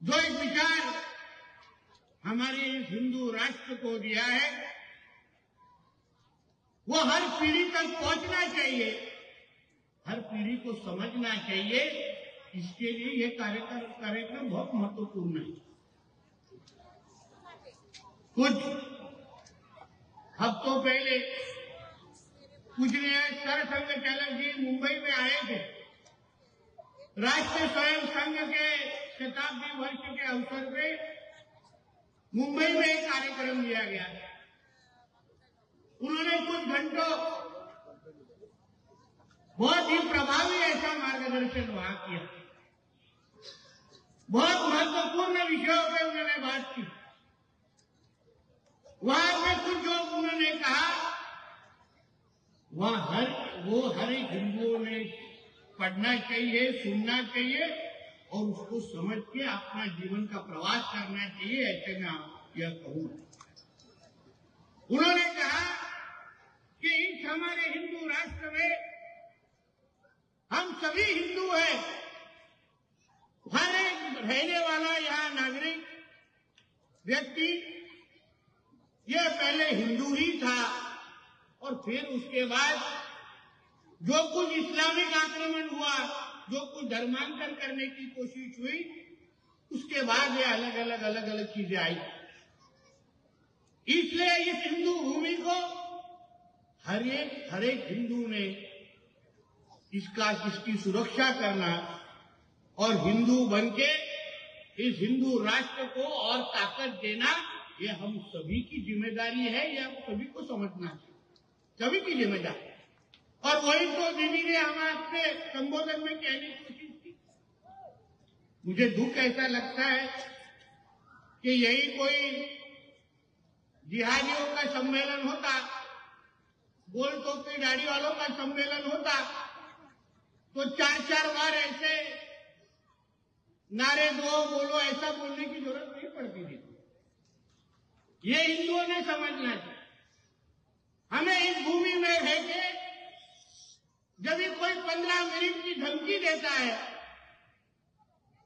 जो एक विचार हमारे इस हिंदू राष्ट्र को दिया है वो हर पीढ़ी तक पहुंचना चाहिए, हर पीढ़ी को समझना चाहिए। इसके लिए ये कार्यक्रम बहुत महत्वपूर्ण है। कुछ हफ्तों पहले पूजनीय सरसंघ चालक जी मुंबई में आए थे। राष्ट्रीय स्वयं संघ के शताब्दी वर्ष के अवसर पे मुंबई में एक कार्यक्रम लिया गया। उन्होंने कुछ घंटों बहुत ही प्रभावी ऐसा मार्गदर्शन वहां किया। बहुत महत्वपूर्ण विषयों पर उन्होंने बात की। वहां पे कुछ जो उन्होंने कहा वह हर एक हिंदुओं ने पढ़ना चाहिए, सुनना चाहिए और उसको समझ के अपना जीवन का प्रवास करना चाहिए। ऐसे मैं यह कहूंगा। उन्होंने कहा कि इस हमारे हिंदू राष्ट्र में हम सभी हिंदू हैं। हर एक रहने वाला यहाँ नागरिक व्यक्ति यह पहले हिंदू ही था और फिर उसके बाद जो कुछ इस्लामिक आक्रमण हुआ, जो कुछ धर्मांतर करने की कोशिश हुई, उसके बाद ये अलग अलग चीजें आई। इसलिए इस हिंदू भूमि को हर एक हिंदू ने इसकी सुरक्षा करना और हिंदू बनके इस हिंदू राष्ट्र को और ताकत देना, ये हम सभी की जिम्मेदारी है। ये हम सभी को समझना चाहिए, सभी की जिम्मेदारी। और वही तो दीदी ने हमें अपने संबोधन में कहने की कोशिश की। मुझे दुख ऐसा लगता है कि यही कोई जिहादियों का सम्मेलन होता, गोल टोपी दाढ़ी वालों का सम्मेलन होता, तो 4 बार ऐसे नारे दो बोलो ऐसा बोलने की जरूरत नहीं पड़ती थी। ये हिंदुओं ने समझना चाहिए। हमें इस भूमि में रह के जब भी कोई 15 मिनट की धमकी देता है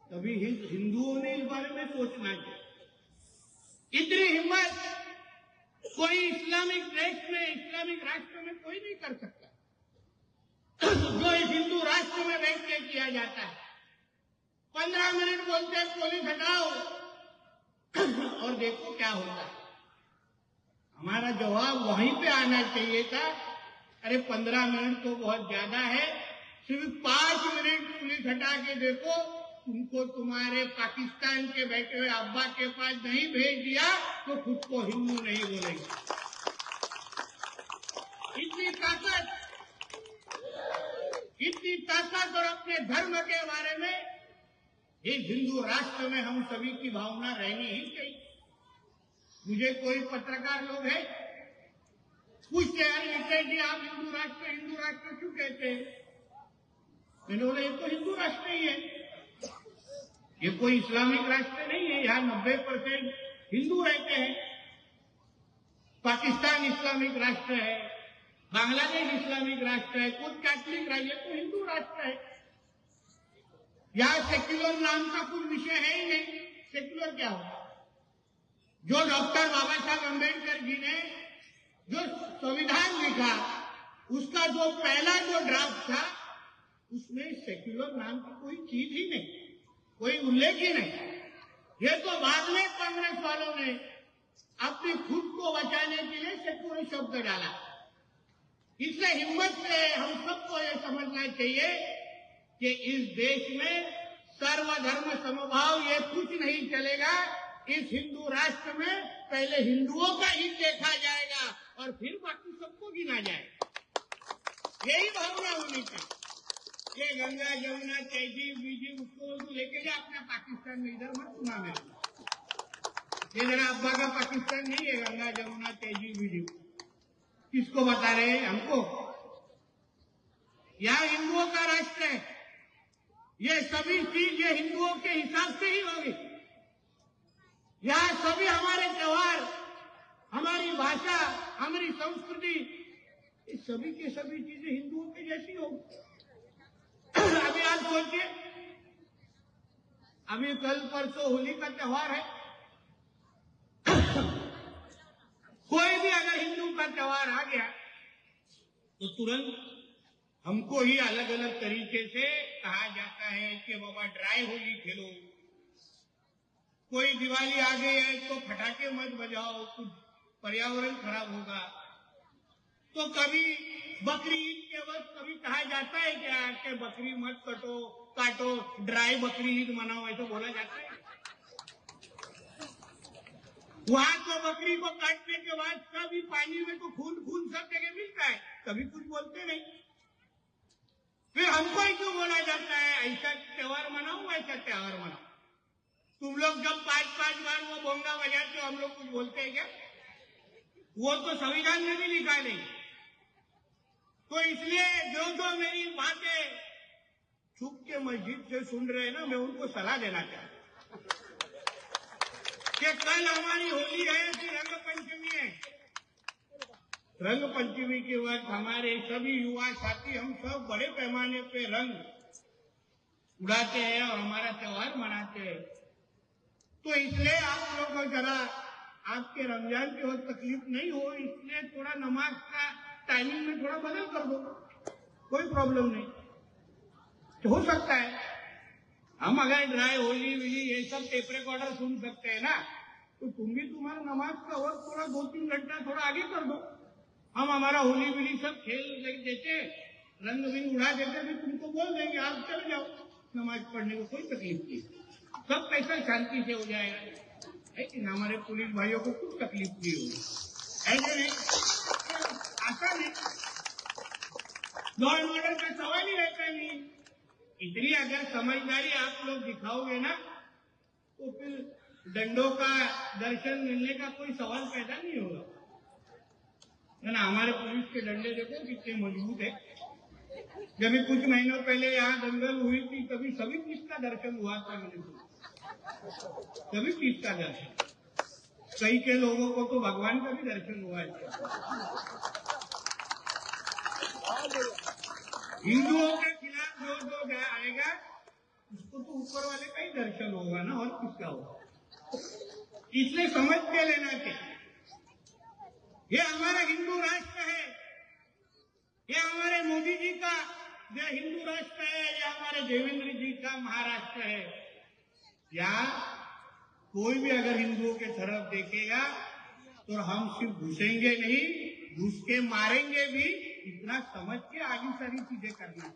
तभी हिंदुओं ने इस बारे में सोचना चाहिए। इतनी हिम्मत कोई इस्लामिक राष्ट्र में कोई नहीं कर सकता जो इस हिंदू राष्ट्र में बैठ के किया जाता है। 15 मिनट बोलते पुलिस हटाओ और देखो क्या होता है। हमारा जवाब वहीं पे आना चाहिए था, अरे 15 मिनट तो बहुत ज्यादा है, सिर्फ 5 मिनट पुलिस हटा के देखो, तुमको तुम्हारे पाकिस्तान के बैठे हुए अब्बा के पास नहीं भेज दिया तो खुद को हिंदू नहीं बोलेंगे। इतनी ताकत और अपने धर्म के बारे में इस हिंदू राष्ट्र में हम सभी की भावना रहनी ही चाहिए। मुझे कोई पत्रकार लोग है पूछते हैं जी आप हिंदू राष्ट्र क्यों कहते हैं? मैंने बोला ये तो हिंदू राष्ट्र ही है, ये कोई इस्लामिक राष्ट्र नहीं है। यहाँ 90% हिंदू रहते हैं। पाकिस्तान इस्लामिक राष्ट्र है, बांग्लादेश इस्लामिक राष्ट्र है, कुछ कैथलिक राज्य, तो हिंदू राष्ट्र है। यहाँ सेक्युलर नाम का कुछ विषय है ही नहीं। सेक्युलर क्या होगा? जो डॉक्टर बाबा साहब अम्बेडकर जी ने जो संविधान लिखा, उसका जो पहला जो ड्राफ्ट था उसमें सेक्युलर नाम की कोई चीज ही नहीं, कोई उल्लेख ही नहीं। ये तो बाद में कांग्रेस वालों ने अपनी खुद को बचाने के लिए सेक्युलर शब्द डाला। इसलिए हिम्मत से हम सबको ये समझना चाहिए कि इस देश में सर्वधर्म समभाव ये कुछ नहीं चलेगा। इस हिंदू राष्ट्र में पहले हिंदुओं का हित देखा जाएगा और फिर बाकी सबको गिना जाएगा। यही भावना होनी चाहिए। ये गंगा जमुना तहजीब बीजीब उसको लेके जा अपना पाकिस्तान में इधर मत सुना मेरे। ये जरा अब्बा का पाकिस्तान नहीं है गंगा जमुना तहजीब बीजीब। किसको बता रहे हैं हमको? यह हिंदुओं का राष्ट्र है। ये सभी चीज ये हिंदुओं के हिसाब से ही होगी। यहाँ सभी हमारे त्योहार, हमारी भाषा, हमारी संस्कृति, ये सभी की सभी चीजें हिंदुओं की जैसी होगी। अभी आप सोचिए अभी कल परसों होली का त्योहार है। कोई भी अगर हिंदू का त्योहार आ गया तो तुरंत हमको ही अलग अलग तरीके से कहा जाता है कि बाबा ड्राई होली खेलो, कोई दिवाली आ गई है तो फटाके मत बजाओ, कुछ पर्यावरण खराब होगा। तो कभी बकरी ईद के वक्त कभी कहा जाता है क्या कि बकरी मत काटो, ड्राई बकरी ईद मनाओ, ऐसा बोला जाता है? वहां तो बकरी को काटने के बाद कभी पानी में तो खून सब जगह मिलता है, कभी कुछ बोलते नहीं। फिर हमको ही क्यों बोला जाता है ऐसा त्योहार मनाओ, ऐसा त्योहार मनाओ? तुम लोग जब 5-5 बार वो बोंगा बजाते हो, हम लोग कुछ बोलते हैं क्या? वो तो संविधान में भी लिखा नहीं। तो इसलिए जो मेरी बातें छुप के मस्जिद से सुन रहे हैं ना, मैं उनको सलाह देना चाहता हूं कि कल हमारी होली है, फिर रंग पंचमी है। रंग पंचमी के वक्त हमारे सभी युवा साथी हम सब बड़े पैमाने पे रंग उड़ाते हैं और हमारा त्योहार मनाते हैं। तो इसलिए आप लोग को जरा आपके रमजान के वक्त तकलीफ नहीं हो, इसलिए थोड़ा नमाज का टाइमिंग में थोड़ा बदल कर दो, कोई प्रॉब्लम नहीं। तो हो सकता है हम अगर ड्राई होली विली ये सब टेप रिकॉर्डर सुन सकते हैं ना, तो तुम भी तुम्हारा नमाज का वक्त थोड़ा 2-3 घंटा थोड़ा आगे कर दो। हम हमारा होली विली सब खेल देते, रंग बिंग उड़ा देते, फिर तुमको बोल देंगे आप चले जाओ नमाज पढ़ने को, कोई तकलीफ नहीं, सब पैसा शांति से हो जाएगा। लेकिन हमारे पुलिस भाइयों को कुछ तकलीफ नहीं होगी, ऐसे नहीं, आसान है। लॉ एंड ऑर्डर का सवाल ही रहता नहीं। इतनी अगर समझदारी आप लोग दिखाओगे ना, तो फिर डंडों का दर्शन मिलने का कोई सवाल पैदा नहीं होगा। है ना? हमारे पुलिस के डंडे देखो कितने मजबूत है। जब कुछ महीनों पहले यहाँ दंगल हुई थी, तभी सभी चीज का दर्शन हुआ था, मैंने सभी चीज का दर्शन। कई के लोगों को तो भगवान का भी दर्शन हुआ है। हिंदुओं के खिलाफ जो आएगा उसको तो ऊपर वाले का ही दर्शन होगा ना, और किसका होगा? इसलिए समझ के लेना चाहिए। ये हमारा हिंदू राष्ट्र है, ये हमारे मोदी जी का जो हिंदू राष्ट्र है, ये हमारे देवेंद्र जी का महाराष्ट्र है। या कोई भी अगर हिंदुओं के तरफ देखेगा तो हम सिर्फ घुसेंगे नहीं, घुस के मारेंगे भी, इतना समझ के आगे सारी चीजें करना।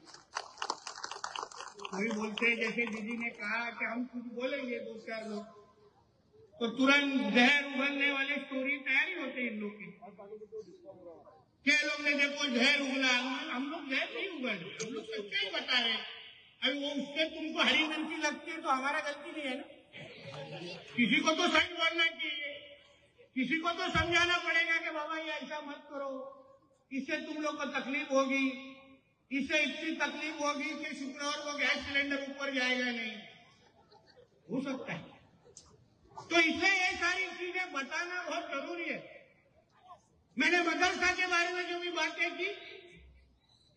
कोई बोलते हैं, जैसे दीदी ने कहा कि हम कुछ बोलेंगे 2-4 लोग तो तुरंत जहर उगलने वाले स्टोरी तैयारी होते हैं इन लोग की। क्या लोग ने देखो जहर उगला, हम लोग जहर नहीं उगल रहे, हम लोग सच्चाई बता रहे हैं। अभी वो उससे तुमको हरी मिर्ची लगती है तो हमारा गलती नहीं है ना। किसी को तो सही बोलना चाहिए, किसी को तो समझाना पड़ेगा कि बाबा ये ऐसा मत करो, इससे तुम लोग को तकलीफ होगी, इससे इतनी तकलीफ होगी कि शुक्रवार को गैस सिलेंडर ऊपर जाएगा नहीं, हो सकता है। तो इसे ये सारी चीजें बताना बहुत जरूरी है। मैंने मदरसा के बारे में जो भी बातें की,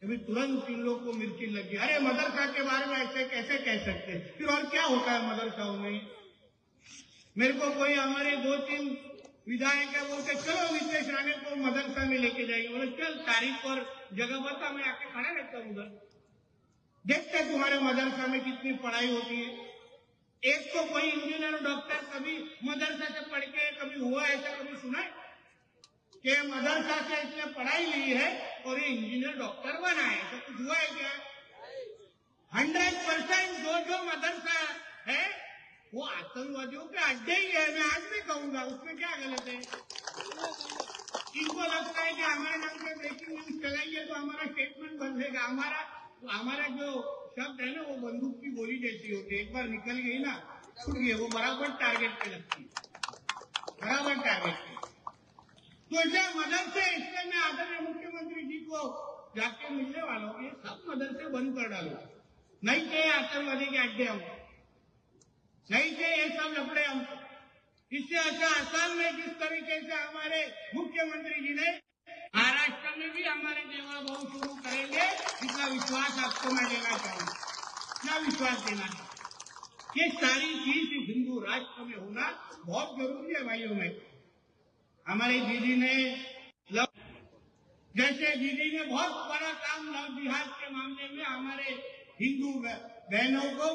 अभी तुरंत इन लोग को मिर्ची लगी, अरे मदरसा के बारे में ऐसे कैसे कह सकते? फिर और क्या होता है मदरसाओं में? मेरे को कोई हमारे 2-3 विधायक है, बोलते चलो नितेश राणे को मदरसा में लेके जाएंगे। बोले चल तारीख और जगह बता, मैं आके खड़ा रहता हूँ उधर, देखते तुम्हारे मदरसा में कितनी पढ़ाई होती है। एक तो कोई इंजीनियर डॉक्टर कभी मदरसा से पढ़ के कभी हुआ ऐसा कभी सुना है कि मदरसा से इसने पढ़ाई ली है और ये इंजीनियर डॉक्टर बना है? ऐसा कुछ हुआ है क्या? 100% जो मदरसा है वो आतंकवादियों के अड्डे ही है, मैं आज भी कहूंगा, उसमें क्या गलत है? इनको लगता है कि हमारे नाम से ब्रेकिंग न्यूज चलाइए तो हमारा स्टेटमेंट बदलेगा। हमारा जो शब्द है ना, वो बंदूक की गोली जैसी होती है, एक बार निकल गई ना, छूट गई, वो बराबर टारगेट पे लगती है, बराबर टारगेट पे। तो ऐसे मदरसे, इसलिए मैं आदरणीय मुख्यमंत्री जी को जाके मिलने वाला हूँ, ये सब मदरसे बंद कर डालो, नहीं चाहिए आतंकवादी के अड्डे हमको, नहीं चाहिए ये सब लफड़े हमको। इससे अच्छा असम में जिस तरीके से हमारे मुख्यमंत्री जी ने, महाराष्ट्र में भी हमारे देवा भाव शुरू करेंगे, इतना विश्वास आपको मैं देना चाहूंगा, इतना विश्वास देना चाहूंगा। ये सारी चीज इस हिंदू राष्ट्र में होना बहुत जरूरी है भाइयों में। हमारी दीदी ने जैसे दीदी ने बहुत बड़ा काम लव जिहाद के मामले में हमारे हिंदू बहनों को